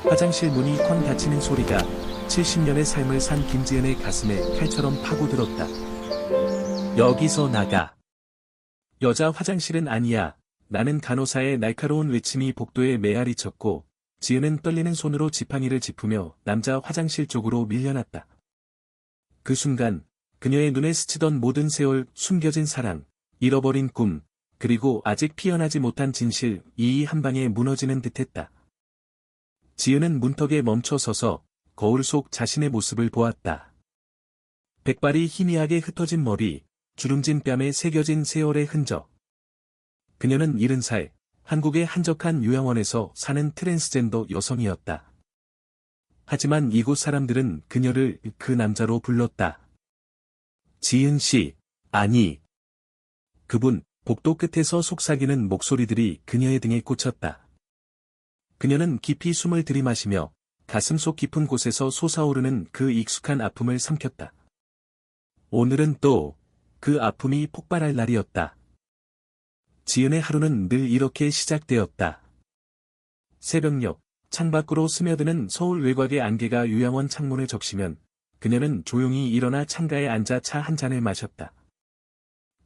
화장실 문이 쾅 닫히는 소리가 70년의 삶을 산 김지은의 가슴에 칼처럼 파고들었다. 여기서 나가. 여자 화장실은 아니야. 나는 간호사의 날카로운 외침이 복도에 메아리 쳤고, 지은은 떨리는 손으로 지팡이를 짚으며 남자 화장실 쪽으로 밀려났다. 그 순간, 그녀의 눈에 스치던 모든 세월, 숨겨진 사랑, 잃어버린 꿈, 그리고 아직 피어나지 못한 진실, 이 한 방에 무너지는 듯했다. 지은은 문턱에 멈춰 서서 거울 속 자신의 모습을 보았다. 백발이 희미하게 흩어진 머리, 주름진 뺨에 새겨진 세월의 흔적. 그녀는 70살, 한국의 한적한 요양원에서 사는 트랜스젠더 여성이었다. 하지만 이곳 사람들은 그녀를 그 남자로 불렀다. 지은 씨, 아니. 그분, 복도 끝에서 속삭이는 목소리들이 그녀의 등에 꽂혔다. 그녀는 깊이 숨을 들이마시며 가슴속 깊은 곳에서 솟아오르는 그 익숙한 아픔을 삼켰다. 오늘은 또 그 아픔이 폭발할 날이었다. 지은의 하루는 늘 이렇게 시작되었다. 새벽녘, 창밖으로 스며드는 서울 외곽의 안개가 요양원 창문을 적시면 그녀는 조용히 일어나 창가에 앉아 차 한 잔을 마셨다.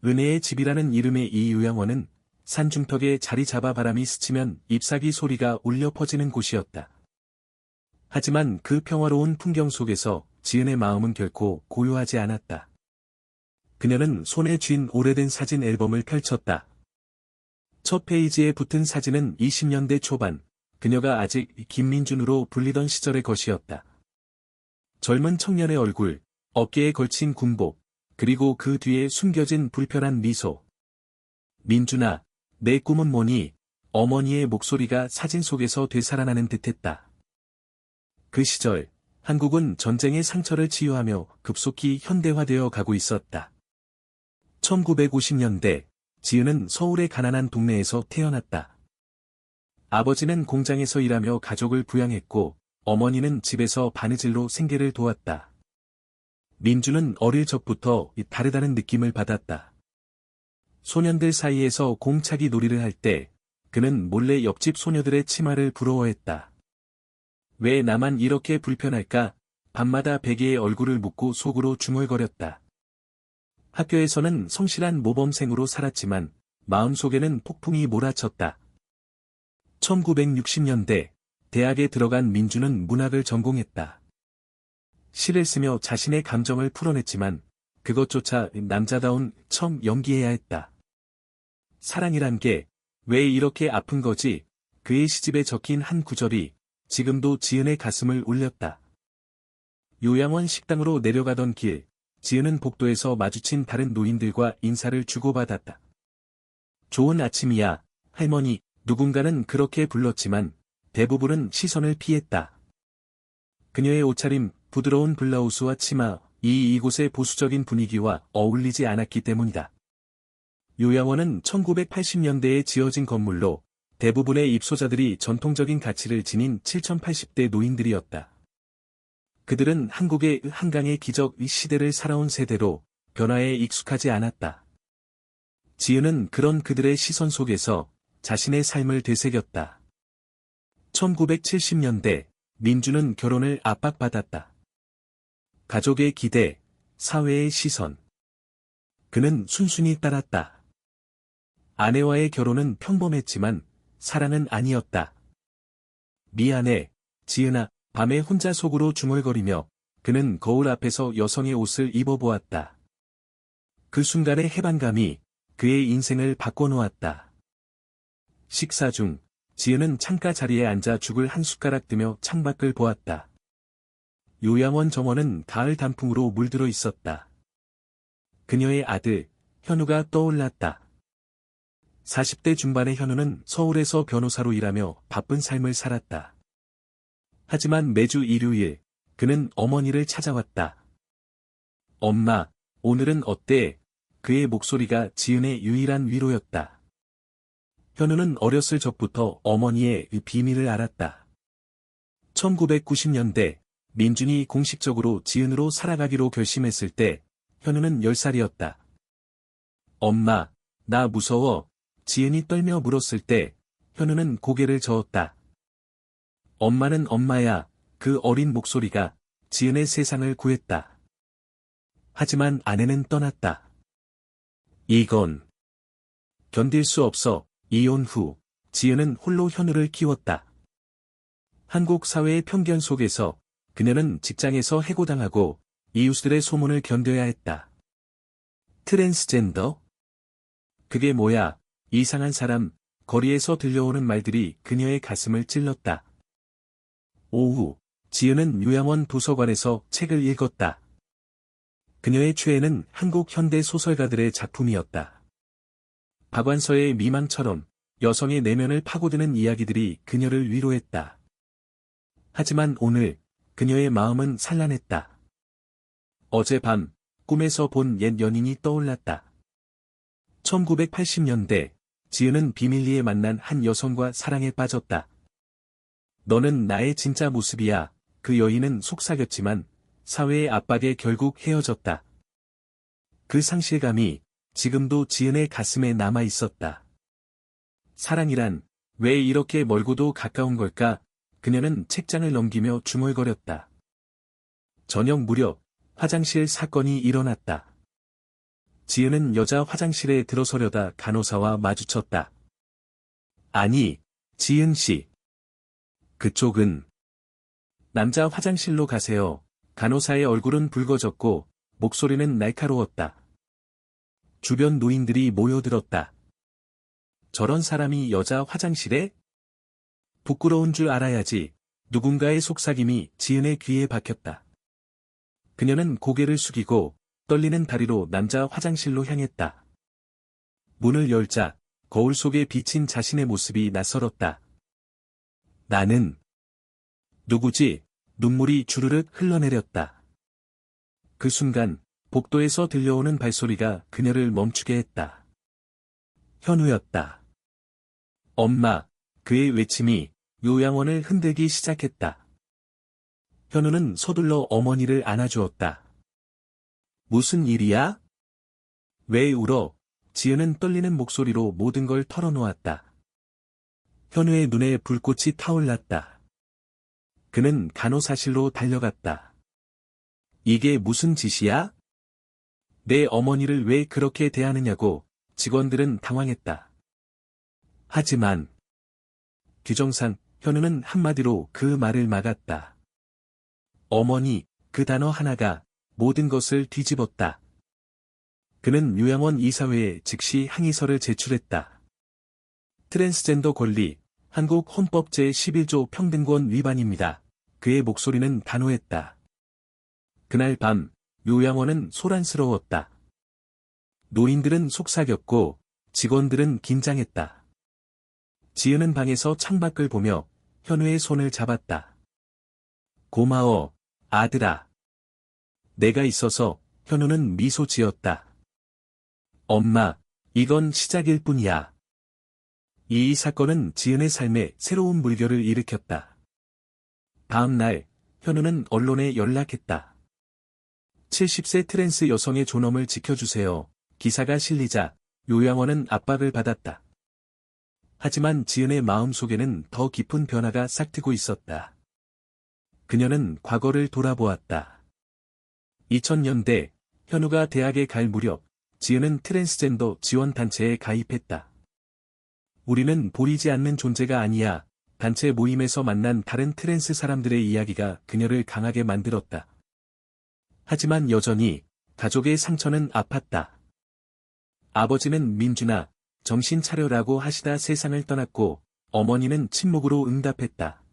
은혜의 집이라는 이름의 이 요양원은 산중턱에 자리 잡아 바람이 스치면 잎사귀 소리가 울려 퍼지는 곳이었다. 하지만 그 평화로운 풍경 속에서 지은의 마음은 결코 고요하지 않았다. 그녀는 손에 쥔 오래된 사진 앨범을 펼쳤다. 첫 페이지에 붙은 사진은 20년대 초반, 그녀가 아직 김민준으로 불리던 시절의 것이었다. 젊은 청년의 얼굴, 어깨에 걸친 군복, 그리고 그 뒤에 숨겨진 불편한 미소. 민준아, 내 꿈은 뭐니? 어머니의 목소리가 사진 속에서 되살아나는 듯했다. 그 시절, 한국은 전쟁의 상처를 치유하며 급속히 현대화되어 가고 있었다. 1950년대, 지은은 서울의 가난한 동네에서 태어났다. 아버지는 공장에서 일하며 가족을 부양했고, 어머니는 집에서 바느질로 생계를 도왔다. 민주는 어릴 적부터 다르다는 느낌을 받았다. 소년들 사이에서 공차기 놀이를 할 때, 그는 몰래 옆집 소녀들의 치마를 부러워했다. 왜 나만 이렇게 불편할까? 밤마다 베개에 얼굴을 묻고 속으로 중얼거렸다. 학교에서는 성실한 모범생으로 살았지만 마음속에는 폭풍이 몰아쳤다. 1960년대 대학에 들어간 민주는 문학을 전공했다. 시를 쓰며 자신의 감정을 풀어냈지만 그것조차 남자다운 처음 연기해야 했다. 사랑이란 게 왜 이렇게 아픈 거지? 그의 시집에 적힌 한 구절이 지금도 지은의 가슴을 울렸다. 요양원 식당으로 내려가던 길, 지은은 복도에서 마주친 다른 노인들과 인사를 주고받았다. 좋은 아침이야, 할머니. 누군가는 그렇게 불렀지만 대부분은 시선을 피했다. 그녀의 옷차림, 부드러운 블라우스와 치마, 이곳의 보수적인 분위기와 어울리지 않았기 때문이다. 요양원은 1980년대에 지어진 건물로 대부분의 입소자들이 전통적인 가치를 지닌 7080대 노인들이었다. 그들은 한국의 한강의 기적 시대를 살아온 세대로 변화에 익숙하지 않았다. 지은은 그런 그들의 시선 속에서 자신의 삶을 되새겼다. 1970년대, 민주는 결혼을 압박받았다. 가족의 기대, 사회의 시선. 그는 순순히 따랐다. 아내와의 결혼은 평범했지만 사랑은 아니었다. 미안해, 지은아. 밤에 혼자 속으로 중얼거리며 그는 거울 앞에서 여성의 옷을 입어보았다. 그 순간의 해방감이 그의 인생을 바꿔놓았다. 식사 중 지은은 창가 자리에 앉아 죽을 한 숟가락 뜨며 창밖을 보았다. 요양원 정원은 가을 단풍으로 물들어 있었다. 그녀의 아들 현우가 떠올랐다. 40대 중반의 현우는 서울에서 변호사로 일하며 바쁜 삶을 살았다. 하지만 매주 일요일, 그는 어머니를 찾아왔다. 엄마, 오늘은 어때? 그의 목소리가 지은의 유일한 위로였다. 현우는 어렸을 적부터 어머니의 비밀을 알았다. 1990년대, 민준이 공식적으로 지은으로 살아가기로 결심했을 때, 현우는 10살이었다. 엄마, 나 무서워. 지은이 떨며 물었을 때, 현우는 고개를 저었다. 엄마는 엄마야. 그 어린 목소리가 지은의 세상을 구했다. 하지만 아내는 떠났다. 이건 견딜 수 없어. 이혼 후 지은은 홀로 현우를 키웠다. 한국 사회의 편견 속에서 그녀는 직장에서 해고당하고 이웃들의 소문을 견뎌야 했다. 트랜스젠더? 그게 뭐야? 이상한 사람. 거리에서 들려오는 말들이 그녀의 가슴을 찔렀다. 오후, 지은은 요양원 도서관에서 책을 읽었다. 그녀의 최애는 한국 현대 소설가들의 작품이었다. 박완서의 미망처럼 여성의 내면을 파고드는 이야기들이 그녀를 위로했다. 하지만 오늘 그녀의 마음은 산란했다. 어젯밤 꿈에서 본 옛 연인이 떠올랐다. 1980년대 지은은 비밀리에 만난 한 여성과 사랑에 빠졌다. 너는 나의 진짜 모습이야. 그 여인은 속삭였지만 사회의 압박에 결국 헤어졌다. 그 상실감이 지금도 지은의 가슴에 남아 있었다. 사랑이란 왜 이렇게 멀고도 가까운 걸까? 그녀는 책장을 넘기며 중얼거렸다. 저녁 무렵 화장실 사건이 일어났다. 지은은 여자 화장실에 들어서려다 간호사와 마주쳤다. 아니, 지은 씨. 그쪽은 남자 화장실로 가세요. 간호사의 얼굴은 붉어졌고 목소리는 날카로웠다. 주변 노인들이 모여들었다. 저런 사람이 여자 화장실에? 부끄러운 줄 알아야지. 누군가의 속삭임이 지은의 귀에 박혔다. 그녀는 고개를 숙이고 떨리는 다리로 남자 화장실로 향했다. 문을 열자 거울 속에 비친 자신의 모습이 낯설었다. 나는 누구지? 눈물이 주르륵 흘러내렸다. 그 순간 복도에서 들려오는 발소리가 그녀를 멈추게 했다. 현우였다. 엄마, 그의 외침이 요양원을 흔들기 시작했다. 현우는 서둘러 어머니를 안아주었다. 무슨 일이야? 왜 울어? 지은은 떨리는 목소리로 모든 걸 털어놓았다. 현우의 눈에 불꽃이 타올랐다. 그는 간호사실로 달려갔다. 이게 무슨 짓이야? 내 어머니를 왜 그렇게 대하느냐고 직원들은 당황했다. 하지만 규정상 현우는 한마디로 그 말을 막았다. 어머니, 그 단어 하나가 모든 것을 뒤집었다. 그는 요양원 이사회에 즉시 항의서를 제출했다. 트랜스젠더 권리, 한국 헌법 제11조 평등권 위반입니다. 그의 목소리는 단호했다. 그날 밤, 요양원은 소란스러웠다. 노인들은 속삭였고, 직원들은 긴장했다. 지은은 방에서 창밖을 보며 현우의 손을 잡았다. 고마워, 아들아. 내가 있어서. 현우는 미소 지었다. 엄마, 이건 시작일 뿐이야. 이 사건은 지은의 삶에 새로운 물결을 일으켰다. 다음 날, 현우는 언론에 연락했다. 70세 트랜스 여성의 존엄을 지켜주세요. 기사가 실리자 요양원은 압박을 받았다. 하지만 지은의 마음속에는 더 깊은 변화가 싹트고 있었다. 그녀는 과거를 돌아보았다. 2000년대, 현우가 대학에 갈 무렵, 지은은 트랜스젠더 지원단체에 가입했다. 우리는 보이지 않는 존재가 아니야. 단체 모임에서 만난 다른 트랜스 사람들의 이야기가 그녀를 강하게 만들었다. 하지만 여전히 가족의 상처는 아팠다. 아버지는 민준아, 정신 차려라고 하시다 세상을 떠났고 어머니는 침묵으로 응답했다.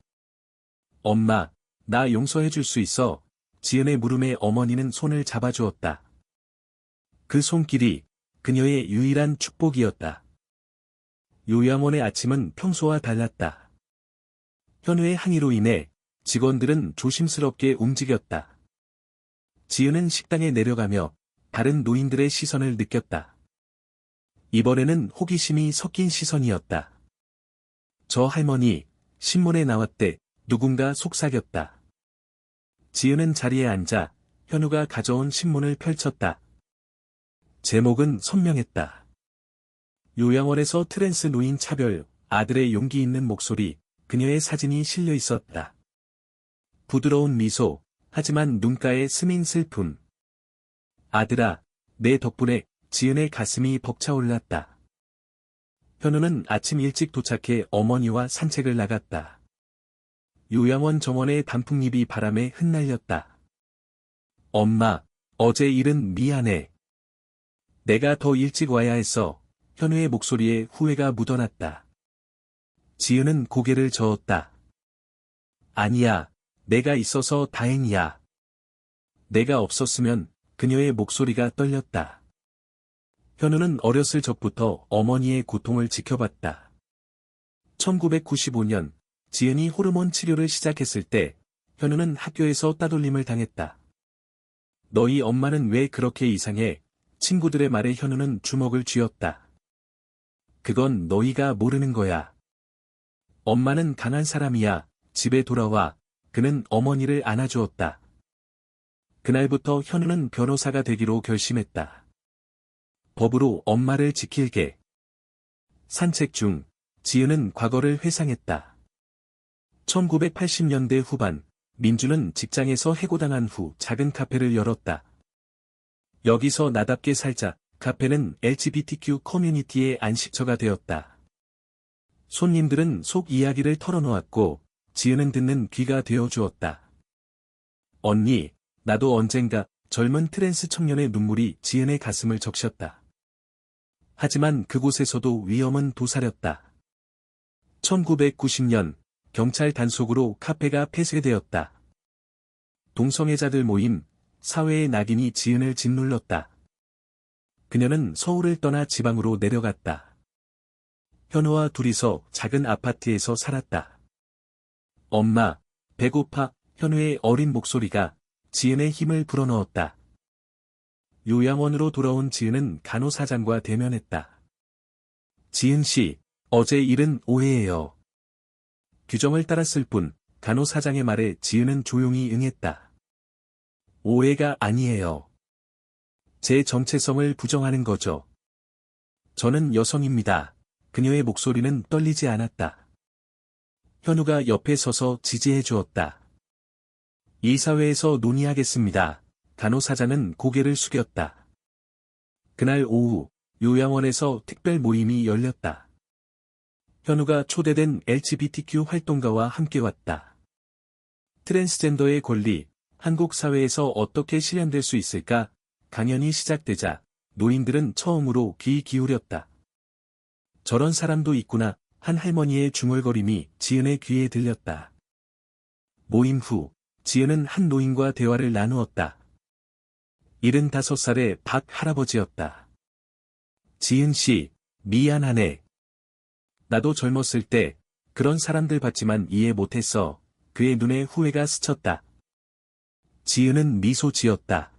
엄마, 나 용서해줄 수 있어. 지은의 물음에 어머니는 손을 잡아주었다. 그 손길이 그녀의 유일한 축복이었다. 요양원의 아침은 평소와 달랐다. 현우의 항의로 인해 직원들은 조심스럽게 움직였다. 지은은 식당에 내려가며 다른 노인들의 시선을 느꼈다. 이번에는 호기심이 섞인 시선이었다. 저 할머니, 신문에 나왔대. 누군가 속삭였다. 지은은 자리에 앉아 현우가 가져온 신문을 펼쳤다. 제목은 선명했다. 요양원에서 트랜스 노인 차별, 아들의 용기 있는 목소리, 그녀의 사진이 실려 있었다. 부드러운 미소, 하지만 눈가에 스민 슬픔. 아들아, 내 덕분에 지은의 가슴이 벅차올랐다. 현우는 아침 일찍 도착해 어머니와 산책을 나갔다. 요양원 정원의 단풍잎이 바람에 흩날렸다. 엄마, 어제 일은 미안해. 내가 더 일찍 와야 했어. 현우의 목소리에 후회가 묻어났다. 지은은 고개를 저었다. 아니야, 내가 있어서 다행이야. 내가 없었으면 그녀의 목소리가 떨렸다. 현우는 어렸을 적부터 어머니의 고통을 지켜봤다. 1995년, 지은이 호르몬 치료를 시작했을 때, 현우는 학교에서 따돌림을 당했다. 너희 엄마는 왜 그렇게 이상해? 친구들의 말에 현우는 주먹을 쥐었다. 그건 너희가 모르는 거야. 엄마는 강한 사람이야. 집에 돌아와. 그는 어머니를 안아주었다. 그날부터 현우는 변호사가 되기로 결심했다. 법으로 엄마를 지킬게. 산책 중, 지은은 과거를 회상했다. 1980년대 후반, 민주는 직장에서 해고당한 후 작은 카페를 열었다. 여기서 나답게 살자, 카페는 LGBTQ 커뮤니티의 안식처가 되었다. 손님들은 속 이야기를 털어놓았고, 지은은 듣는 귀가 되어주었다. 언니, 나도 언젠가 젊은 트랜스 청년의 눈물이 지은의 가슴을 적셨다. 하지만 그곳에서도 위험은 도사렸다. 1990년, 경찰 단속으로 카페가 폐쇄되었다. 동성애자들 모임, 사회의 낙인이 지은을 짓눌렀다. 그녀는 서울을 떠나 지방으로 내려갔다. 현우와 둘이서 작은 아파트에서 살았다. 엄마, 배고파. 현우의 어린 목소리가 지은의 힘을 불어넣었다. 요양원으로 돌아온 지은은 간호사장과 대면했다. 지은 씨, 어제 일은 오해예요. 규정을 따랐을 뿐, 간호사장의 말에 지은은 조용히 응했다. 오해가 아니에요. 제 정체성을 부정하는 거죠. 저는 여성입니다. 그녀의 목소리는 떨리지 않았다. 현우가 옆에 서서 지지해 주었다. 이 사회에서 논의하겠습니다. 간호사장은 고개를 숙였다. 그날 오후, 요양원에서 특별 모임이 열렸다. 현우가 초대된 LGBTQ 활동가와 함께 왔다. 트랜스젠더의 권리, 한국 사회에서 어떻게 실현될 수 있을까? 강연이 시작되자 노인들은 처음으로 귀 기울였다. 저런 사람도 있구나. 한 할머니의 중얼거림이 지은의 귀에 들렸다. 모임 후, 지은은 한 노인과 대화를 나누었다. 75살의 박 할아버지였다. 지은 씨, 미안하네. 나도 젊었을 때 그런 사람들 봤지만 이해 못했어. 그의 눈에 후회가 스쳤다. 지은은 미소 지었다.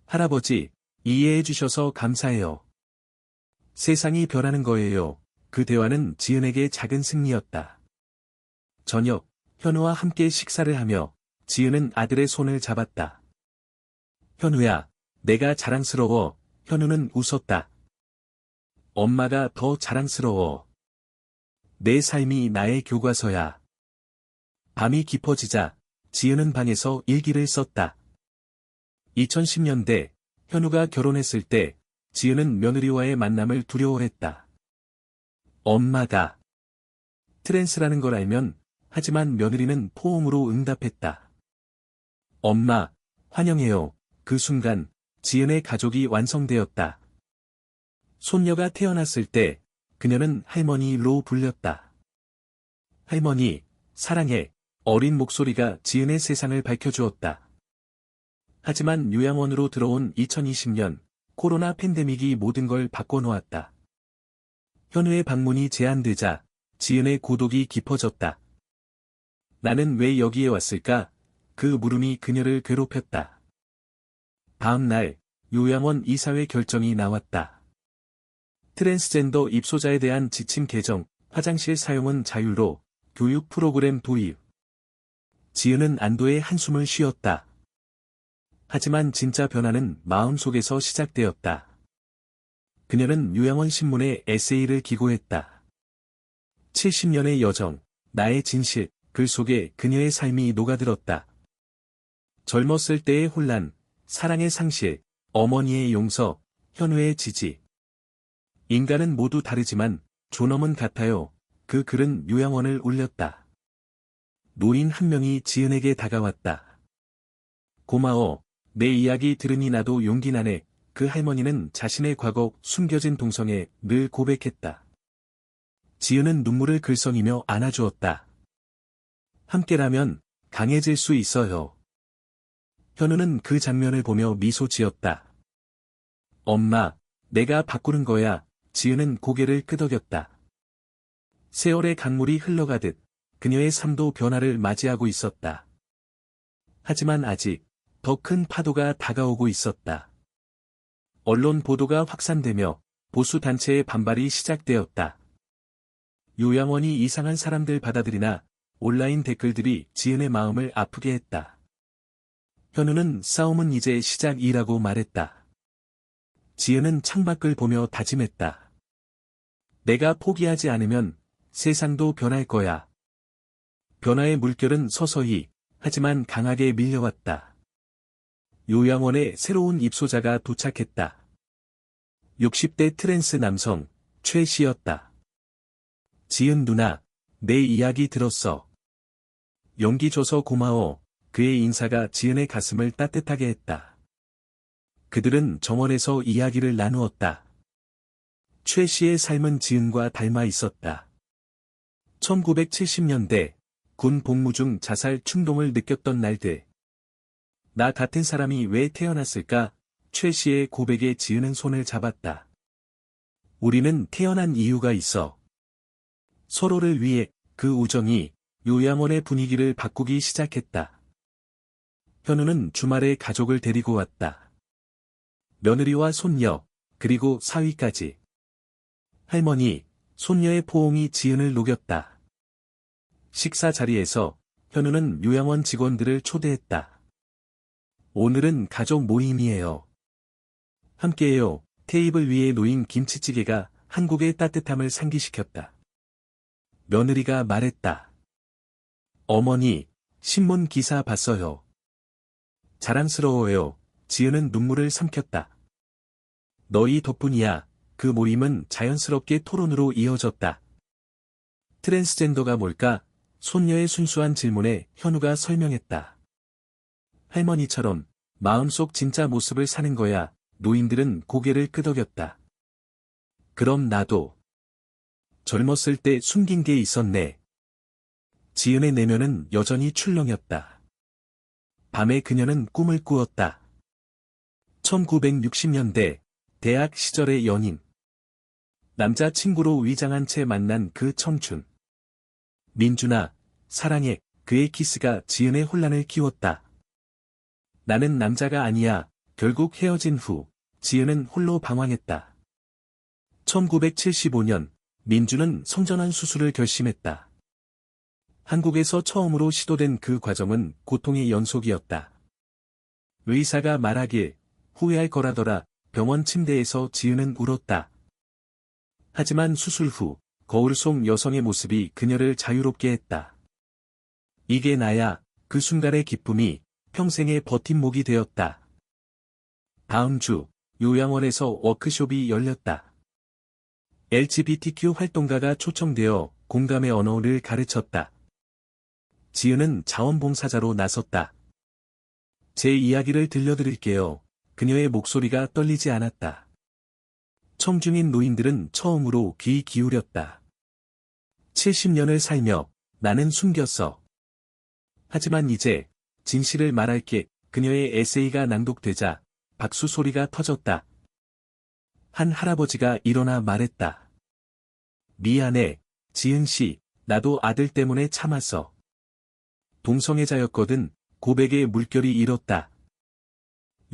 할아버지, 이해해 주셔서 감사해요. 세상이 변하는 거예요. 그 대화는 지은에게 작은 승리였다. 저녁, 현우와 함께 식사를 하며 지은은 아들의 손을 잡았다. 현우야, 내가 자랑스러워. 현우는 웃었다. 엄마가 더 자랑스러워. 내 삶이 나의 교과서야. 밤이 깊어지자 지은은 방에서 일기를 썼다. 2010년대 현우가 결혼했을 때 지은은 며느리와의 만남을 두려워했다. 엄마가 트랜스라는 걸 알면 하지만 며느리는 포옹으로 응답했다. 엄마, 환영해요. 그 순간 지은의 가족이 완성되었다. 손녀가 태어났을 때 그녀는 할머니로 불렸다. 할머니, 사랑해. 어린 목소리가 지은의 세상을 밝혀주었다. 하지만 요양원으로 들어온 2020년 코로나 팬데믹이 모든 걸 바꿔놓았다. 현우의 방문이 제한되자 지은의 고독이 깊어졌다. 나는 왜 여기에 왔을까? 그 물음이 그녀를 괴롭혔다. 다음 날 요양원 이사회 결정이 나왔다. 트랜스젠더 입소자에 대한 지침 개정, 화장실 사용은 자율로, 교육 프로그램 도입. 지은은 안도의 한숨을 쉬었다. 하지만 진짜 변화는 마음속에서 시작되었다. 그녀는 요양원 신문에 에세이를 기고했다. 70년의 여정, 나의 진실, 글 속에 그녀의 삶이 녹아들었다. 젊었을 때의 혼란, 사랑의 상실, 어머니의 용서, 현우의 지지. 인간은 모두 다르지만 존엄은 같아요. 그 글은 요양원을 울렸다. 노인 한 명이 지은에게 다가왔다. 고마워. 내 이야기 들으니 나도 용기 나네. 그 할머니는 자신의 과거 숨겨진 동성에 늘 고백했다. 지은은 눈물을 글썽이며 안아주었다. 함께라면 강해질 수 있어요. 현우는 그 장면을 보며 미소 지었다. 엄마, 내가 바꾸는 거야. 지은은 고개를 끄덕였다. 세월의 강물이 흘러가듯 그녀의 삶도 변화를 맞이하고 있었다. 하지만 아직 더 큰 파도가 다가오고 있었다. 언론 보도가 확산되며 보수 단체의 반발이 시작되었다. 요양원이 이상한 사람들 받아들이나 온라인 댓글들이 지은의 마음을 아프게 했다. 현우는 싸움은 이제 시작이라고 말했다. 지은은 창밖을 보며 다짐했다. 내가 포기하지 않으면 세상도 변할 거야. 변화의 물결은 서서히, 하지만 강하게 밀려왔다. 요양원에 새로운 입소자가 도착했다. 60대 트랜스 남성, 최 씨였다. 지은 누나, 내 이야기 들었어. 용기 줘서 고마워. 그의 인사가 지은의 가슴을 따뜻하게 했다. 그들은 정원에서 이야기를 나누었다. 최 씨의 삶은 지은과 닮아 있었다. 1970년대, 군 복무 중 자살 충동을 느꼈던 날들. 나 같은 사람이 왜 태어났을까? 최 씨의 고백에 지은은 손을 잡았다. 우리는 태어난 이유가 있어. 서로를 위해 그 우정이 요양원의 분위기를 바꾸기 시작했다. 현우는 주말에 가족을 데리고 왔다. 며느리와 손녀, 그리고 사위까지. 할머니, 손녀의 포옹이 지은을 녹였다. 식사 자리에서 현우는 요양원 직원들을 초대했다. 오늘은 가족 모임이에요. 함께해요. 테이블 위에 놓인 김치찌개가 한국의 따뜻함을 상기시켰다. 며느리가 말했다. 어머니, 신문 기사 봤어요. 자랑스러워요. 지은은 눈물을 삼켰다. 너희 덕분이야. 그 모임은 자연스럽게 토론으로 이어졌다. 트랜스젠더가 뭘까? 손녀의 순수한 질문에 현우가 설명했다. 할머니처럼 마음속 진짜 모습을 사는 거야. 노인들은 고개를 끄덕였다. 그럼 나도 젊었을 때 숨긴 게 있었네. 지은의 내면은 여전히 출렁였다. 밤에 그녀는 꿈을 꾸었다. 1960년대 대학 시절의 연인. 남자친구로 위장한 채 만난 그 청춘. 민준아, 사랑해. 그의 키스가 지은의 혼란을 키웠다. 나는 남자가 아니야. 결국 헤어진 후 지은은 홀로 방황했다. 1975년 민준은 성전환 수술을 결심했다. 한국에서 처음으로 시도된 그 과정은 고통의 연속이었다. 의사가 말하길 후회할 거라더라. 병원 침대에서 지은은 울었다. 하지만 수술 후 거울 속 여성의 모습이 그녀를 자유롭게 했다. 이게 나야. 그 순간의 기쁨이 평생의 버팀목이 되었다. 다음 주 요양원에서 워크숍이 열렸다. LGBTQ 활동가가 초청되어 공감의 언어를 가르쳤다. 지은은 자원봉사자로 나섰다. 제 이야기를 들려드릴게요. 그녀의 목소리가 떨리지 않았다. 청중인 노인들은 처음으로 귀 기울였다. 70년을 살며 나는 숨겼어. 하지만 이제 진실을 말할게. 그녀의 에세이가 낭독되자 박수 소리가 터졌다. 한 할아버지가 일어나 말했다. 미안해, 지은 씨, 나도 아들 때문에 참았어. 동성애자였거든. 고백의 물결이 일었다.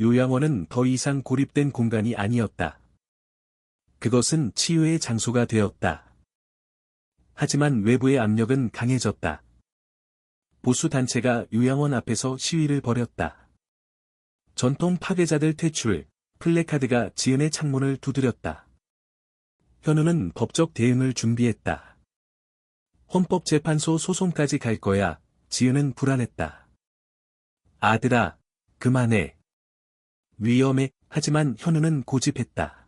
요양원은 더 이상 고립된 공간이 아니었다. 그것은 치유의 장소가 되었다. 하지만 외부의 압력은 강해졌다. 보수 단체가 요양원 앞에서 시위를 벌였다. 전통 파괴자들 퇴출, 플래카드가 지은의 창문을 두드렸다. 현우는 법적 대응을 준비했다. 헌법재판소 소송까지 갈 거야. 지은은 불안했다. 아들아, 그만해. 위험해. 하지만 현우는 고집했다.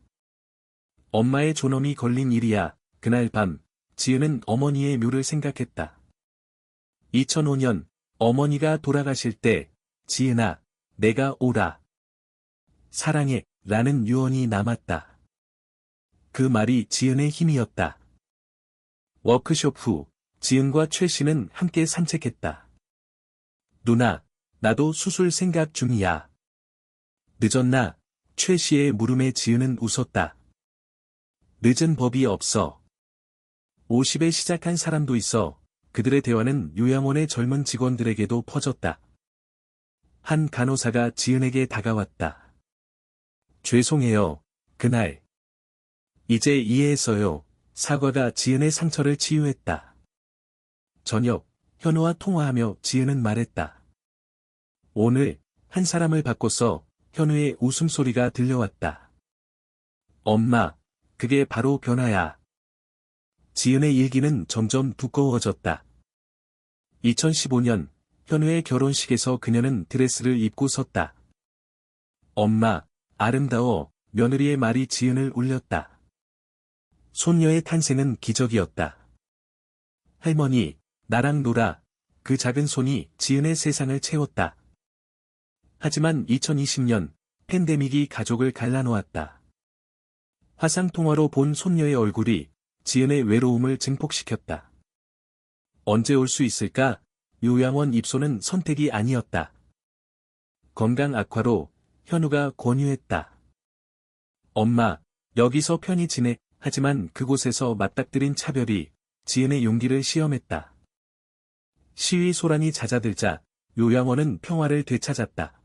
엄마의 존엄이 걸린 일이야. 그날 밤, 지은은 어머니의 묘를 생각했다. 2005년, 어머니가 돌아가실 때, 지은아, 내가 오라. 사랑해, 라는 유언이 남았다. 그 말이 지은의 힘이었다. 워크숍 후, 지은과 최 씨는 함께 산책했다. 누나, 나도 수술 생각 중이야. 늦었나? 최 씨의 물음에 지은은 웃었다. 늦은 법이 없어. 50에 시작한 사람도 있어. 그들의 대화는 요양원의 젊은 직원들에게도 퍼졌다. 한 간호사가 지은에게 다가왔다. 죄송해요, 그날. 이제 이해했어요. 사과가 지은의 상처를 치유했다. 저녁, 현우와 통화하며 지은은 말했다. 오늘, 한 사람을 바꿔서 현우의 웃음소리가 들려왔다. 엄마, 그게 바로 변화야. 지은의 일기는 점점 두꺼워졌다. 2015년, 현우의 결혼식에서 그녀는 드레스를 입고 섰다. 엄마, 아름다워. 며느리의 말이 지은을 울렸다. 손녀의 탄생은 기적이었다. 할머니, 나랑 놀아. 그 작은 손이 지은의 세상을 채웠다. 하지만 2020년, 팬데믹이 가족을 갈라놓았다. 화상통화로 본 손녀의 얼굴이 지은의 외로움을 증폭시켰다. 언제 올 수 있을까? 요양원 입소는 선택이 아니었다. 건강 악화로 현우가 권유했다. 엄마, 여기서 편히 지내. 하지만 그곳에서 맞닥뜨린 차별이 지은의 용기를 시험했다. 시위 소란이 잦아들자 요양원은 평화를 되찾았다.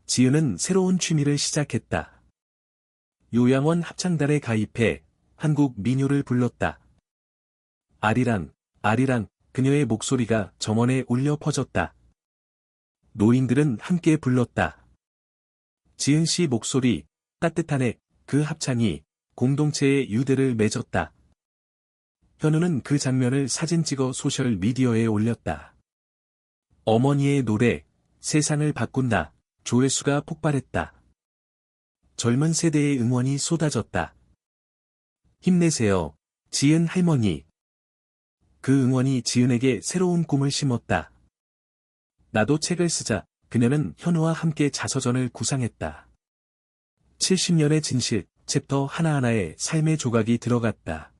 지은은 새로운 취미를 시작했다. 요양원 합창단에 가입해 한국 민요를 불렀다. 아리랑, 아리랑, 그녀의 목소리가 정원에 울려 퍼졌다. 노인들은 함께 불렀다. 지은 씨 목소리, 따뜻하네. 그 합창이 공동체의 유대를 맺었다. 현우는 그 장면을 사진 찍어 소셜 미디어에 올렸다. 어머니의 노래, 세상을 바꾼다. 조회수가 폭발했다. 젊은 세대의 응원이 쏟아졌다. 힘내세요, 지은 할머니. 그 응원이 지은에게 새로운 꿈을 심었다. 나도 책을 쓰자. 그녀는 현우와 함께 자서전을 구상했다. 70년의 진실, 챕터 하나하나에 삶의 조각이 들어갔다.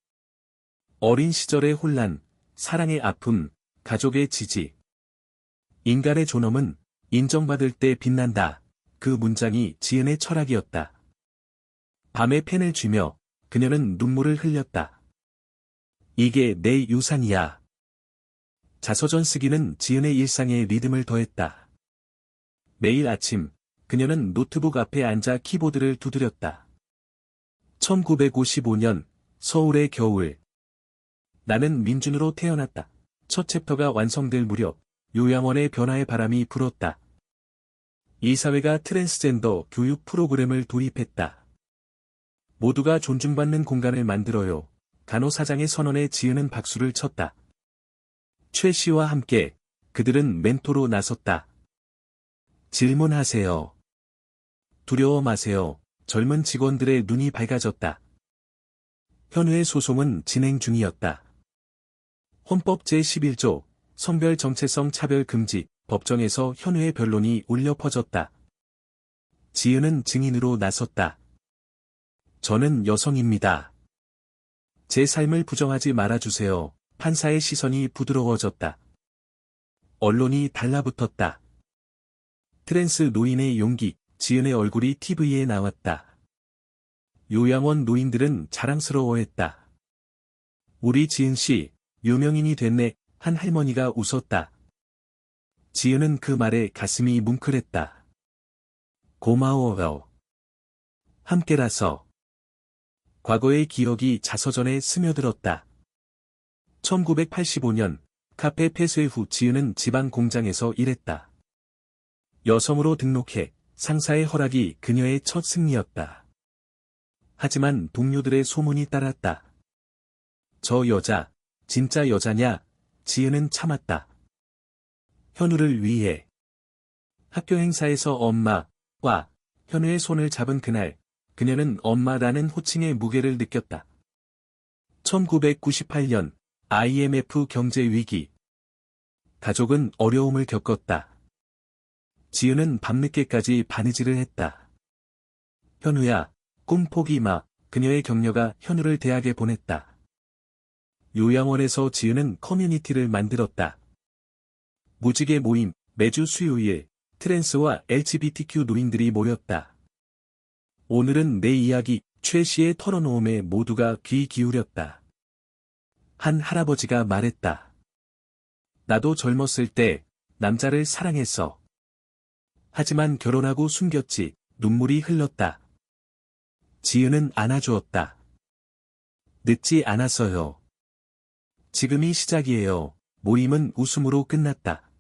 어린 시절의 혼란, 사랑의 아픔, 가족의 지지. 인간의 존엄은 인정받을 때 빛난다. 그 문장이 지은의 철학이었다. 밤에 펜을 쥐며 그녀는 눈물을 흘렸다. 이게 내 유산이야. 자서전 쓰기는 지은의 일상에 리듬을 더했다. 매일 아침, 그녀는 노트북 앞에 앉아 키보드를 두드렸다. 1955년, 서울의 겨울. 나는 민준으로 태어났다. 첫 챕터가 완성될 무렵, 요양원의 변화의 바람이 불었다. 이 사회가 트랜스젠더 교육 프로그램을 도입했다. 모두가 존중받는 공간을 만들어요. 간호사장의 선언에 지은은 박수를 쳤다. 최 씨와 함께 그들은 멘토로 나섰다. 질문하세요. 두려워 마세요. 젊은 직원들의 눈이 밝아졌다. 현우의 소송은 진행 중이었다. 헌법 제11조, 성별 정체성 차별 금지, 법정에서 현우의 변론이 울려 퍼졌다. 지은은 증인으로 나섰다. 저는 여성입니다. 제 삶을 부정하지 말아주세요. 판사의 시선이 부드러워졌다. 언론이 달라붙었다. 트랜스 노인의 용기, 지은의 얼굴이 TV에 나왔다. 요양원 노인들은 자랑스러워했다. 우리 지은 씨, 유명인이 됐네. 한 할머니가 웃었다. 지은은 그 말에 가슴이 뭉클했다. 고마워요. 함께라서. 과거의 기억이 자서전에 스며들었다. 1985년, 카페 폐쇄 후 지은은 지방 공장에서 일했다. 여성으로 등록해 상사의 허락이 그녀의 첫 승리였다. 하지만 동료들의 소문이 따랐다. 저 여자, 진짜 여자냐? 지은은 참았다. 현우를 위해. 학교 행사에서 엄마와 현우의 손을 잡은 그날, 그녀는 엄마라는 호칭의 무게를 느꼈다. 1998년 IMF 경제 위기. 가족은 어려움을 겪었다. 지은은 밤늦게까지 바느질을 했다. 현우야, 꿈 포기 마. 그녀의 격려가 현우를 대학에 보냈다. 요양원에서 지은은 커뮤니티를 만들었다. 무지개 모임, 매주 수요일, 트랜스와 LGBTQ 노인들이 모였다. 오늘은 내 이야기, 최 씨의 털어놓음에 모두가 귀 기울였다. 한 할아버지가 말했다. 나도 젊었을 때 남자를 사랑했어. 하지만 결혼하고 숨겼지. 눈물이 흘렀다. 지은은 안아주었다. 늦지 않았어요. 지금이 시작이에요. 모임은 웃음으로 끝났다.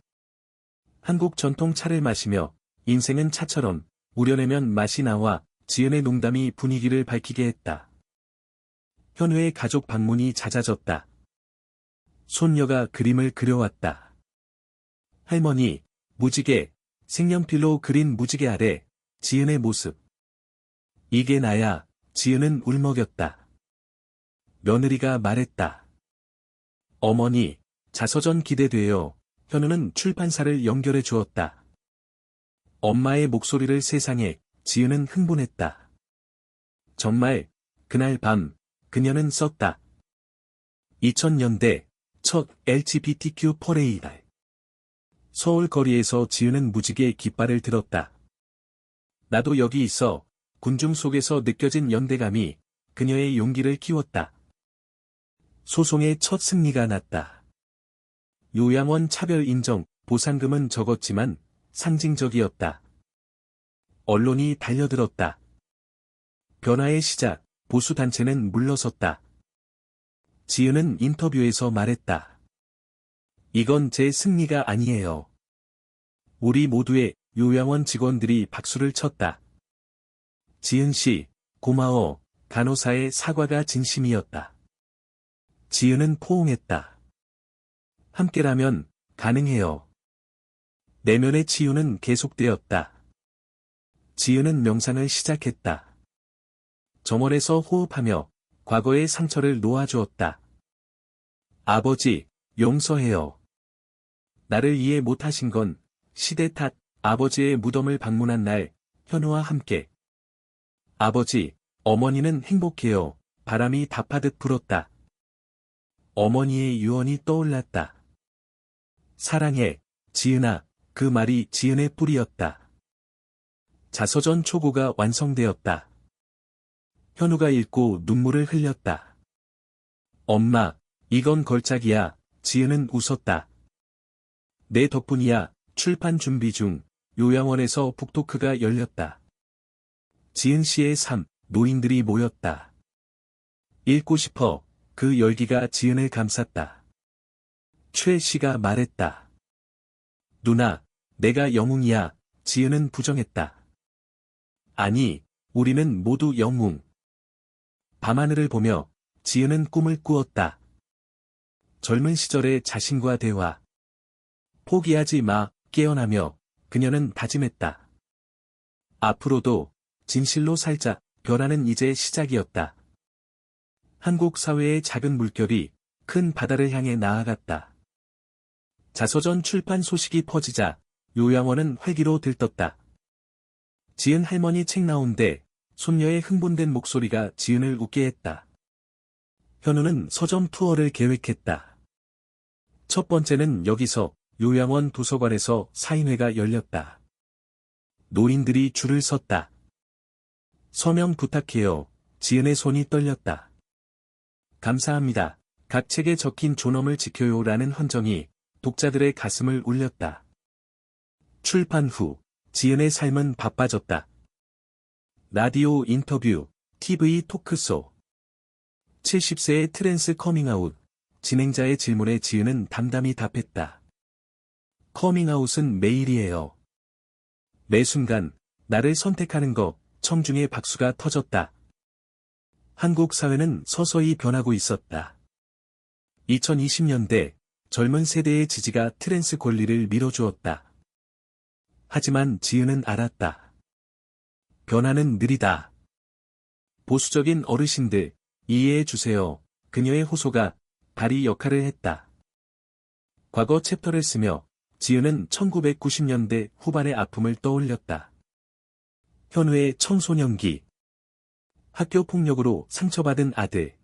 한국 전통 차를 마시며 인생은 차처럼 우려내면 맛이 나와 지은의 농담이 분위기를 밝히게 했다. 현우의 가족 방문이 잦아졌다. 손녀가 그림을 그려왔다. 할머니, 무지개, 색연필로 그린 무지개 아래 지은의 모습. 이게 나야. 지은은 울먹였다. 며느리가 말했다. 어머니, 자서전 기대돼요. 현우는 출판사를 연결해 주었다. 엄마의 목소리를 세상에. 지은은 흥분했다. 정말, 그날 밤, 그녀는 썼다. 2000년대, 첫 LGBTQ 퍼레이드. 서울 거리에서 지은은 무지개 깃발을 들었다. 나도 여기 있어. 군중 속에서 느껴진 연대감이 그녀의 용기를 키웠다. 소송의 첫 승리가 났다. 요양원 차별 인정, 보상금은 적었지만 상징적이었다. 언론이 달려들었다. 변화의 시작, 보수단체는 물러섰다. 지은은 인터뷰에서 말했다. 이건 제 승리가 아니에요. 우리 모두의 요양원 직원들이 박수를 쳤다. 지은 씨, 고마워. 간호사의 사과가 진심이었다. 지은은 포옹했다. 함께라면 가능해요. 내면의 치유는 계속되었다. 지은은 명상을 시작했다. 정원에서 호흡하며 과거의 상처를 놓아주었다. 아버지, 용서해요. 나를 이해 못하신 건 시대 탓. 아버지의 무덤을 방문한 날, 현우와 함께. 아버지, 어머니는 행복해요. 바람이 답하듯 불었다. 어머니의 유언이 떠올랐다. 사랑해, 지은아. 그 말이 지은의 뿌리였다. 자서전 초고가 완성되었다. 현우가 읽고 눈물을 흘렸다. 엄마, 이건 걸작이야. 지은은 웃었다. 내 덕분이야. 출판 준비 중. 요양원에서 북토크가 열렸다. 지은 씨의 삶, 노인들이 모였다. 읽고 싶어. 그 열기가 지은을 감쌌다. 최 씨가 말했다. 누나, 내가 영웅이야. 지은은 부정했다. 아니, 우리는 모두 영웅. 밤하늘을 보며 지은은 꿈을 꾸었다. 젊은 시절의 자신과 대화. 포기하지 마. 깨어나며 그녀는 다짐했다. 앞으로도 진실로 살자. 변화는 이제 시작이었다. 한국 사회의 작은 물결이 큰 바다를 향해 나아갔다. 자서전 출판 소식이 퍼지자 요양원은 활기로 들떴다. 지은 할머니 책 나온대. 손녀의 흥분된 목소리가 지은을 웃게 했다. 현우는 서점 투어를 계획했다. 첫 번째는 여기서 요양원 도서관에서 사인회가 열렸다. 노인들이 줄을 섰다. 서명 부탁해요. 지은의 손이 떨렸다. 감사합니다. 각 책에 적힌 존엄을 지켜요라는 헌정이 독자들의 가슴을 울렸다. 출판 후 지은의 삶은 바빠졌다. 라디오 인터뷰, TV 토크쇼. 70세의 트랜스 커밍아웃. 진행자의 질문에 지은은 담담히 답했다. 커밍아웃은 매일이에요. 매 순간 나를 선택하는 거. 청중의 박수가 터졌다. 한국 사회는 서서히 변하고 있었다. 2020년대 젊은 세대의 지지가 트랜스 권리를 밀어주었다. 하지만 지은은 알았다. 변화는 느리다. 보수적인 어르신들, 이해해 주세요. 그녀의 호소가 다리 역할을 했다. 과거 챕터를 쓰며 지은은 1990년대 후반의 아픔을 떠올렸다. 현우의 청소년기. 학교 폭력으로 상처받은 아들.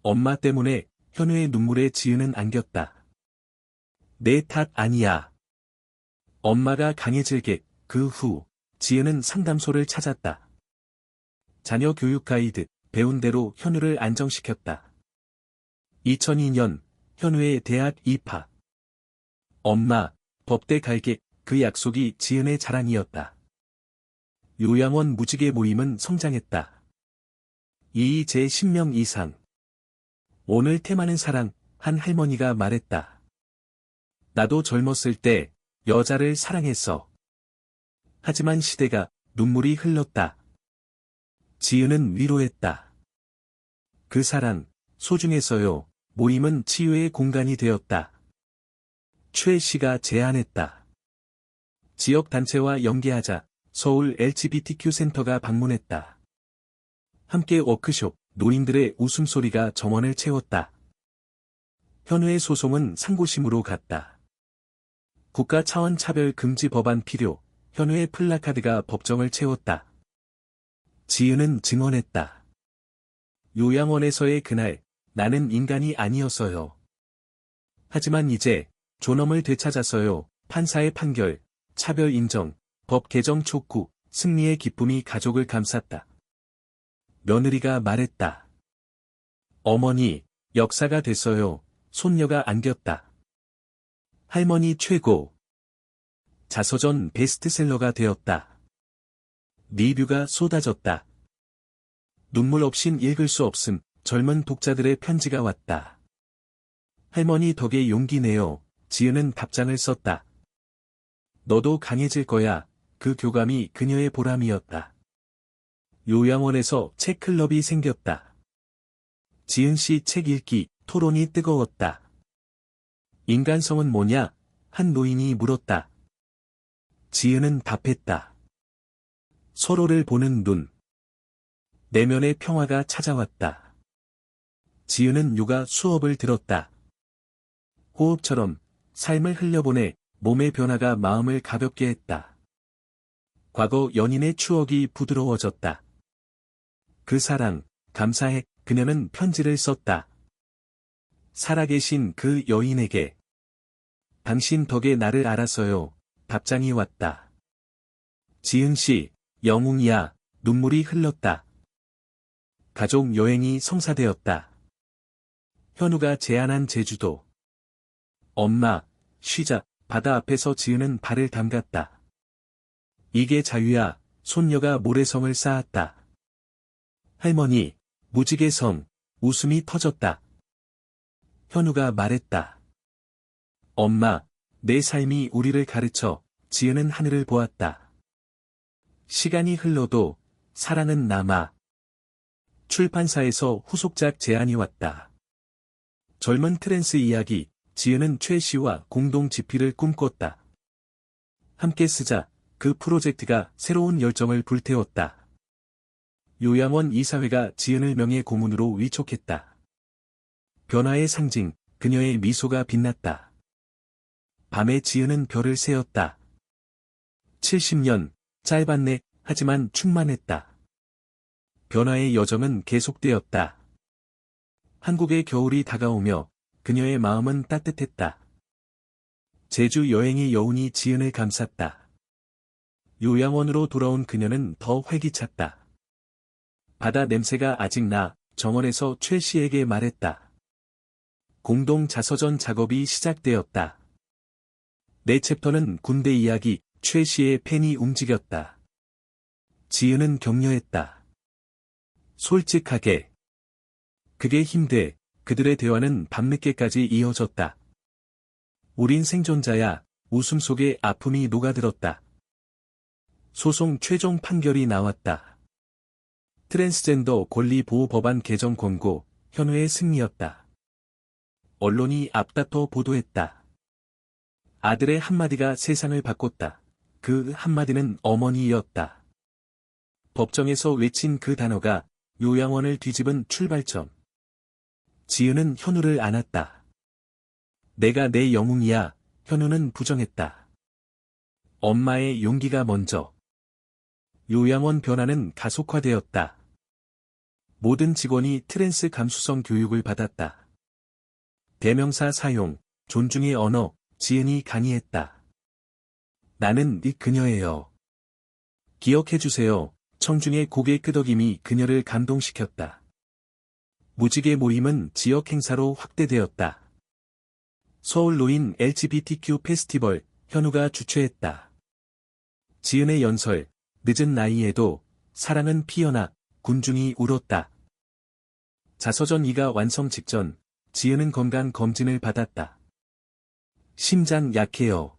엄마 때문에 현우의 눈물에 지은은 안겼다. 내 탓 아니야. 엄마가 강해질게. 그 후 지은은 상담소를 찾았다. 자녀 교육 가이드, 배운 대로 현우를 안정시켰다. 2002년 현우의 대학 입학. 엄마, 법대 갈게. 그 약속이 지은의 자랑이었다. 요양원 무지개 모임은 성장했다. 이의 제 10명 이상. 오늘 테마는 사랑, 한 할머니가 말했다. 나도 젊었을 때 여자를 사랑했어. 하지만 시대가 눈물이 흘렀다. 지은은 위로했다. 그 사랑, 소중했어요. 모임은 치유의 공간이 되었다. 최 씨가 제안했다. 지역단체와 연계하자. 서울 LGBTQ 센터가 방문했다. 함께 워크숍, 노인들의 웃음소리가 정원을 채웠다. 현우의 소송은 상고심으로 갔다. 국가 차원 차별 금지 법안 필요, 현우의 플래카드가 법정을 채웠다. 지은은 증언했다. 요양원에서의 그날, 나는 인간이 아니었어요. 하지만 이제 존엄을 되찾았어요. 판사의 판결, 차별 인정, 법 개정 촉구, 승리의 기쁨이 가족을 감쌌다. 며느리가 말했다. 어머니, 역사가 됐어요. 손녀가 안겼다. 할머니 최고. 자서전 베스트셀러가 되었다. 리뷰가 쏟아졌다. 눈물 없인 읽을 수 없음. 젊은 독자들의 편지가 왔다. 할머니 덕에 용기 내요. 지은은 답장을 썼다. 너도 강해질 거야. 그 교감이 그녀의 보람이었다. 요양원에서 책 클럽이 생겼다. 지은 씨 책 읽기, 토론이 뜨거웠다. 인간성은 뭐냐? 한 노인이 물었다. 지은은 답했다. 서로를 보는 눈. 내면의 평화가 찾아왔다. 지은은 요가 수업을 들었다. 호흡처럼 삶을 흘려보내 몸의 변화가 마음을 가볍게 했다. 과거 연인의 추억이 부드러워졌다. 그 사랑, 감사해. 그녀는 편지를 썼다. 살아계신 그 여인에게. 당신 덕에 나를 알았어요. 답장이 왔다. 지은 씨, 영웅이야. 눈물이 흘렀다. 가족 여행이 성사되었다. 현우가 제안한 제주도. 엄마, 쉬자. 바다 앞에서 지은은 발을 담갔다. 이게 자유야. 손녀가 모래성을 쌓았다. 할머니, 무지개성. 웃음이 터졌다. 현우가 말했다. 엄마, 내 삶이 우리를 가르쳐. 지은은 하늘을 보았다. 시간이 흘러도 사랑은 남아. 출판사에서 후속작 제안이 왔다. 젊은 트랜스 이야기. 지은은 최 씨와 공동 집필을 꿈꿨다. 함께 쓰자. 그 프로젝트가 새로운 열정을 불태웠다. 요양원 이사회가 지은을 명예 고문으로 위촉했다. 변화의 상징, 그녀의 미소가 빛났다. 밤에 지은은 별을 세었다. 70년, 짧았네. 하지만 충만했다. 변화의 여정은 계속되었다. 한국의 겨울이 다가오며 그녀의 마음은 따뜻했다. 제주 여행의 여운이 지은을 감쌌다. 요양원으로 돌아온 그녀는 더 활기찼다. 바다 냄새가 아직 나. 정원에서 최 씨에게 말했다. 공동 자서전 작업이 시작되었다. 내 챕터는 군대 이야기. 최 씨의 펜이 움직였다. 지은은 격려했다. 솔직하게. 그게 힘돼. 그들의 대화는 밤늦게까지 이어졌다. 우린 생존자야. 웃음 속에 아픔이 녹아들었다. 소송 최종 판결이 나왔다. 트랜스젠더 권리 보호 법안 개정 권고, 현우의 승리였다. 언론이 앞다퉈 보도했다. 아들의 한마디가 세상을 바꿨다. 그 한마디는 어머니였다. 법정에서 외친 그 단어가 요양원을 뒤집은 출발점. 지은은 현우를 안았다. 내가 내 영웅이야. 현우는 부정했다. 엄마의 용기가 먼저. 요양원 변화는 가속화되었다. 모든 직원이 트랜스 감수성 교육을 받았다. 대명사 사용, 존중의 언어, 지은이 강의했다. 나는 네 그녀예요. 기억해주세요. 청중의 고개 끄덕임이 그녀를 감동시켰다. 무지개 모임은 지역 행사로 확대되었다. 서울 노인 LGBTQ 페스티벌, 현우가 주최했다. 지은의 연설, 늦은 나이에도 사랑은 피어나 군중이 울었다. 자서전 2가 완성 직전, 지은은 건강 검진을 받았다. 심장 약해요.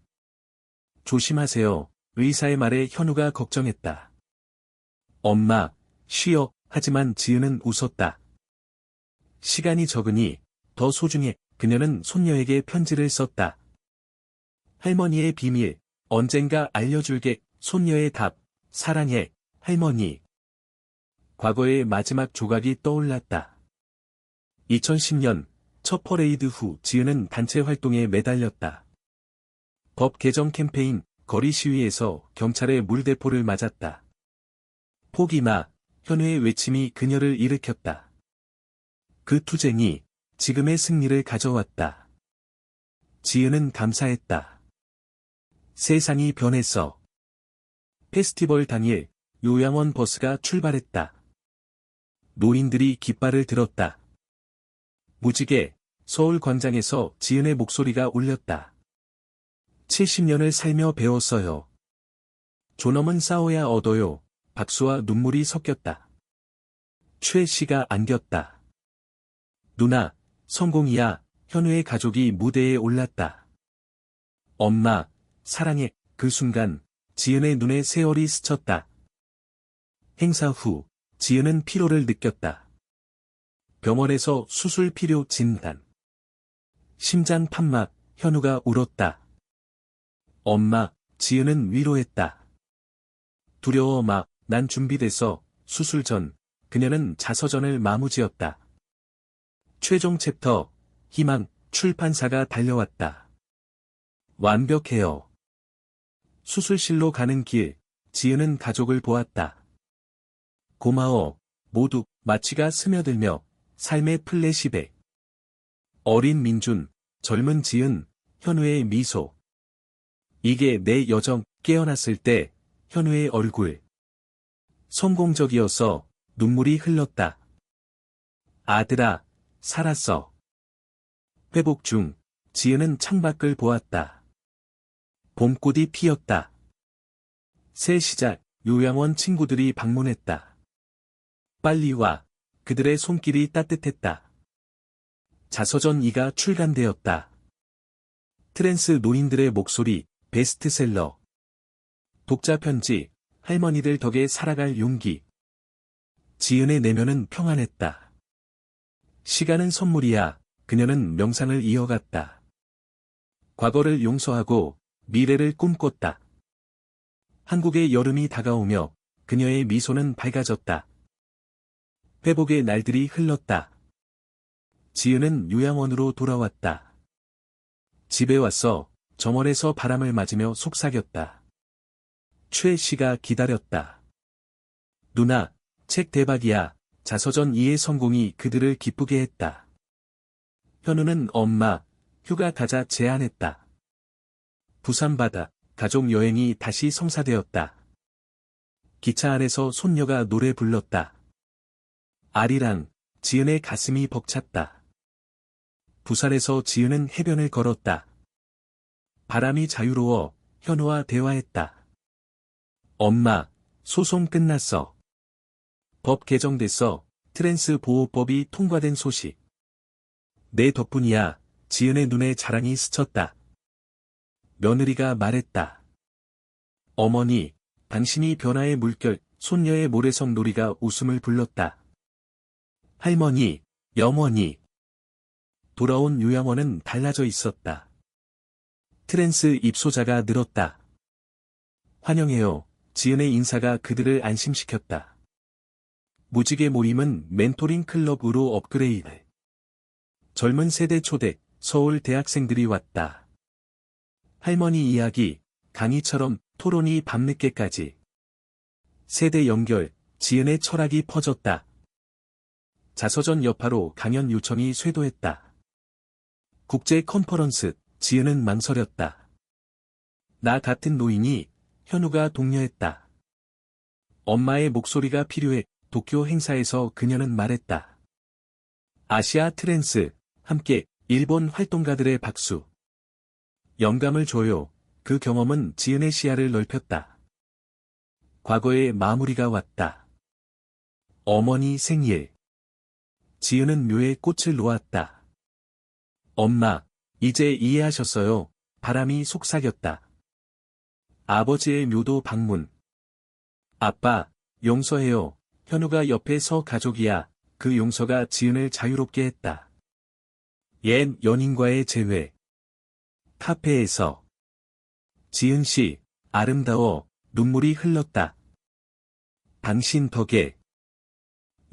조심하세요. 의사의 말에 현우가 걱정했다. 엄마, 쉬어. 하지만 지은은 웃었다. 시간이 적으니 더 소중해. 그녀는 손녀에게 편지를 썼다. 할머니의 비밀, 언젠가 알려줄게. 손녀의 답, 사랑해, 할머니. 과거의 마지막 조각이 떠올랐다. 2010년, 첫 퍼레이드 후 지은은 단체 활동에 매달렸다. 법 개정 캠페인, 거리 시위에서 경찰의 물대포를 맞았다. 포기마, 현우의 외침이 그녀를 일으켰다. 그 투쟁이 지금의 승리를 가져왔다. 지은은 감사했다. 세상이 변했어. 페스티벌 당일, 요양원 버스가 출발했다. 노인들이 깃발을 들었다. 무지개, 서울 광장에서 지은의 목소리가 울렸다. 70년을 살며 배웠어요. 존엄은 싸워야 얻어요. 박수와 눈물이 섞였다. 최 씨가 안겼다. 누나, 성공이야. 현우의 가족이 무대에 올랐다. 엄마, 사랑해. 그 순간, 지은의 눈에 세월이 스쳤다. 행사 후, 지은은 피로를 느꼈다. 병원에서 수술 필요 진단. 심장 판막, 현우가 울었다. 엄마, 지은은 위로했다. 두려워 마, 난 준비됐어. 수술 전, 그녀는 자서전을 마무지었다. 최종 챕터, 희망, 출판사가 달려왔다. 완벽해요. 수술실로 가는 길, 지은은 가족을 보았다. 고마워, 모두, 마취가 스며들며, 삶의 플래시백. 어린 민준, 젊은 지은, 현우의 미소. 이게 내 여정, 깨어났을 때, 현우의 얼굴. 성공적이어서, 눈물이 흘렀다. 아들아, 살았어. 회복 중, 지은은 창밖을 보았다. 봄꽃이 피었다. 새 시작, 요양원 친구들이 방문했다. 빨리 와, 그들의 손길이 따뜻했다. 자서전 2가 출간되었다. 트랜스 노인들의 목소리, 베스트셀러. 독자 편지, 할머니들 덕에 살아갈 용기. 지은의 내면은 평안했다. 시간은 선물이야. 그녀는 명상을 이어갔다. 과거를 용서하고 미래를 꿈꿨다. 한국의 여름이 다가오며 그녀의 미소는 밝아졌다. 회복의 날들이 흘렀다. 지은은 요양원으로 돌아왔다. 집에 와서 정원에서 바람을 맞으며 속삭였다. 최 씨가 기다렸다. 누나, 책 대박이야. 자서전 2의 성공이 그들을 기쁘게 했다. 현우는 엄마, 휴가 가자 제안했다. 부산 바다, 가족 여행이 다시 성사되었다. 기차 안에서 손녀가 노래 불렀다. 아리랑, 지은의 가슴이 벅찼다. 부산에서 지은은 해변을 걸었다. 바람이 자유로워 현우와 대화했다. 엄마, 소송 끝났어. 법 개정됐어. 트랜스 보호법이 통과된 소식. 내 덕분이야. 지은의 눈에 자랑이 스쳤다. 며느리가 말했다. 어머니, 당신이 변화의 물결, 손녀의 모래성 놀이가 웃음을 불렀다. 할머니, 염머니. 돌아온 요양원은 달라져 있었다. 트랜스 입소자가 늘었다. 환영해요. 지은의 인사가 그들을 안심시켰다. 무지개 모임은 멘토링 클럽으로 업그레이드. 젊은 세대 초대, 서울 대학생들이 왔다. 할머니 이야기, 강의처럼 토론이 밤늦게까지. 세대 연결, 지은의 철학이 퍼졌다. 자서전 여파로 강연 요청이 쇄도했다. 국제 컨퍼런스, 지은은 망설였다. 나 같은 노인이, 현우가 독려했다. 엄마의 목소리가 필요해, 도쿄 행사에서 그녀는 말했다. 아시아 트랜스, 함께, 일본 활동가들의 박수. 영감을 줘요. 그 경험은 지은의 시야를 넓혔다. 과거의 마무리가 왔다. 어머니 생일. 지은은 묘에 꽃을 놓았다. 엄마, 이제 이해하셨어요. 바람이 속삭였다. 아버지의 묘도 방문. 아빠, 용서해요. 현우가 옆에 서 가족이야. 그 용서가 지은을 자유롭게 했다. 옛 연인과의 재회. 카페에서. 지은 씨, 아름다워. 눈물이 흘렀다. 당신 덕에.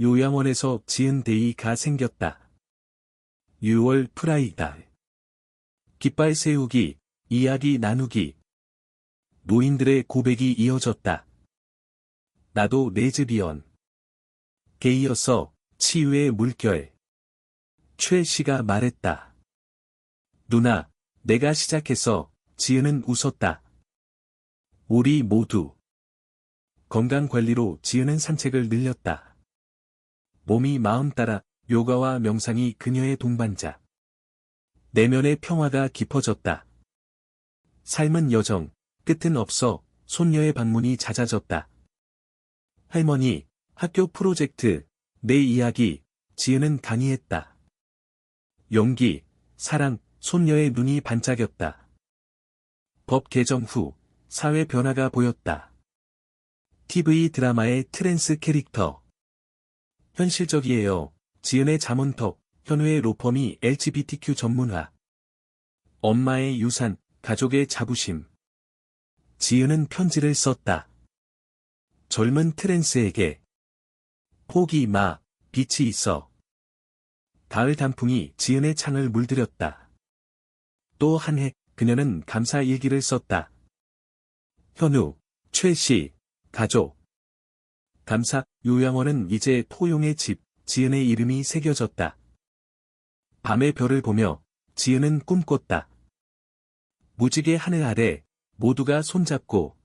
요양원에서 지은 데이가 생겼다. 6월 프라이다. 깃발 세우기, 이야기 나누기. 노인들의 고백이 이어졌다. 나도 레즈비언. 게이였어, 치유의 물결. 최 씨가 말했다. 누나, 내가 시작해서, 지은은 웃었다. 우리 모두. 건강관리로 지은은 산책을 늘렸다. 몸이 마음 따라 요가와 명상이 그녀의 동반자. 내면의 평화가 깊어졌다. 삶은 여정, 끝은 없어, 손녀의 방문이 잦아졌다. 할머니, 학교 프로젝트, 내 이야기, 지은은 강의했다. 용기, 사랑, 손녀의 눈이 반짝였다. 법 개정 후, 사회 변화가 보였다. TV 드라마의 트랜스 캐릭터. 현실적이에요. 지은의 잠원턱, 현우의 로펌이 LGBTQ 전문화. 엄마의 유산, 가족의 자부심. 지은은 편지를 썼다. 젊은 트랜스에게. 포기 마, 빛이 있어. 가을 단풍이 지은의 창을 물들였다. 또 한 해, 그녀는 감사 일기를 썼다. 현우, 최 씨, 가족. 감사, 요양원은 이제 포용의 집, 지은의 이름이 새겨졌다. 밤의 별을 보며, 지은은 꿈꿨다. 무지개 하늘 아래, 모두가 손잡고.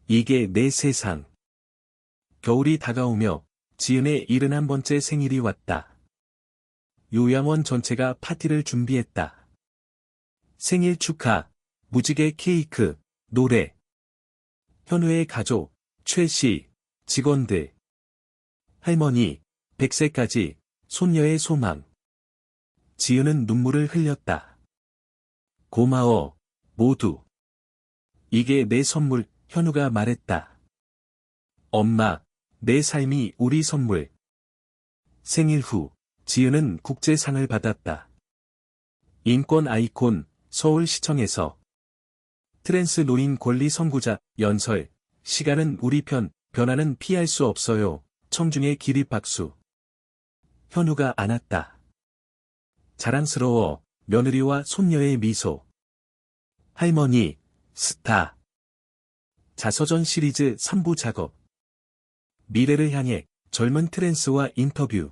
이게 내 세상. 겨울이 다가오며, 지은의 71번째 생일이 왔다. 요양원 전체가 파티를 준비했다. 생일 축하, 무지개 케이크, 노래. 현우의 가족, 최 씨, 직원들. 할머니, 100세까지, 손녀의 소망. 지은은 눈물을 흘렸다. 고마워, 모두. 이게 내 선물, 현우가 말했다. 엄마, 내 삶이 우리 선물. 생일 후, 지은은 국제상을 받았다. 인권 아이콘, 서울시청에서. 트랜스 노인 권리 선구자, 연설. 시간은 우리 편, 변화는 피할 수 없어요. 청중의 기립박수. 현우가 안았다. 자랑스러워, 며느리와 손녀의 미소. 할머니, 스타. 자서전 시리즈 3부 작업. 미래를 향해, 젊은 트랜스와 인터뷰.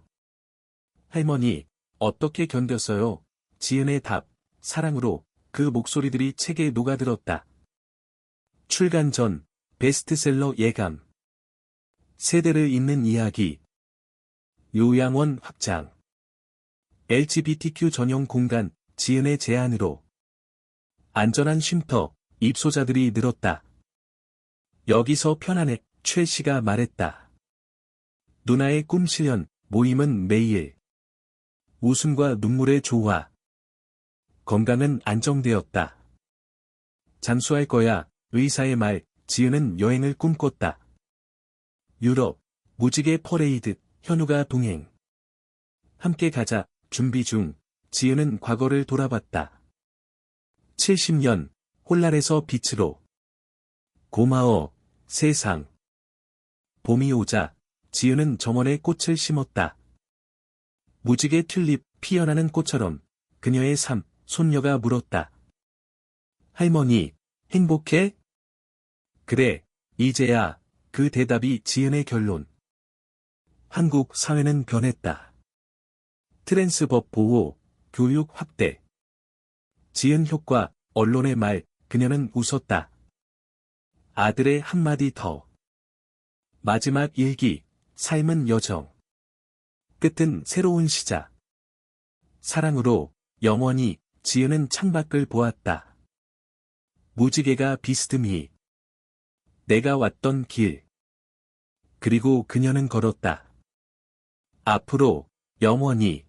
할머니, 어떻게 견뎠어요? 지은의 답, 사랑으로, 그 목소리들이 책에 녹아들었다. 출간 전, 베스트셀러 예감. 세대를 잇는 이야기. 요양원 확장. LGBTQ 전용 공간, 지은의 제안으로. 안전한 쉼터, 입소자들이 늘었다. 여기서 편안해, 최 씨가 말했다. 누나의 꿈 실현, 모임은 매일. 웃음과 눈물의 조화. 건강은 안정되었다. 잠수할 거야, 의사의 말, 지은은 여행을 꿈꿨다. 유럽, 무지개 퍼레이드, 현우가 동행. 함께 가자, 준비 중, 지은은 과거를 돌아봤다. 70년, 홀랄에서 빛으로. 고마워, 세상. 봄이 오자, 지은은 정원에 꽃을 심었다. 무지개 튤립 피어나는 꽃처럼 그녀의 삶, 손녀가 물었다. 할머니, 행복해? 그래, 이제야, 그 대답이 지은의 결론. 한국 사회는 변했다. 트랜스법 보호, 교육 확대. 지은 효과, 언론의 말, 그녀는 웃었다. 아들의 한마디 더. 마지막 일기, 삶은 여정. 끝은 새로운 시작. 사랑으로, 영원히, 지은은 창밖을 보았다. 무지개가 비스듬히. 내가 왔던 길. 그리고 그녀는 걸었다. 앞으로, 영원히.